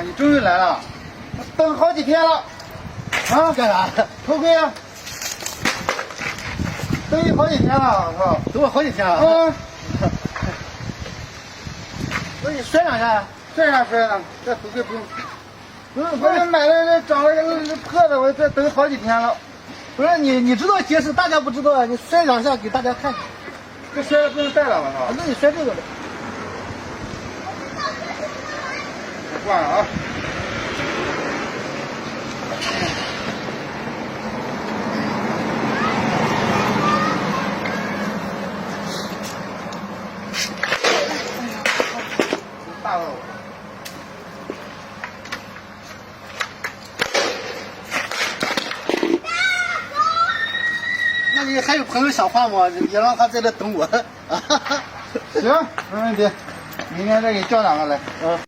妈，你终于来了，我等好几天了。啊？干啥？头盔啊！等你好几天了，我操！等我好几天了。啊！不是你摔两下呀？摔啥摔呢？这头盔不用。不是我这买了这长了个破的，我这等好几天了。不是你知道结实，大家不知道啊！你摔两下给大家看看。这摔了不能戴了，我操！那你摔这个呗。我换了啊。大了我。那你还有朋友想换吗？也让他在这等我。行，没问题。明天再给叫两个来。嗯。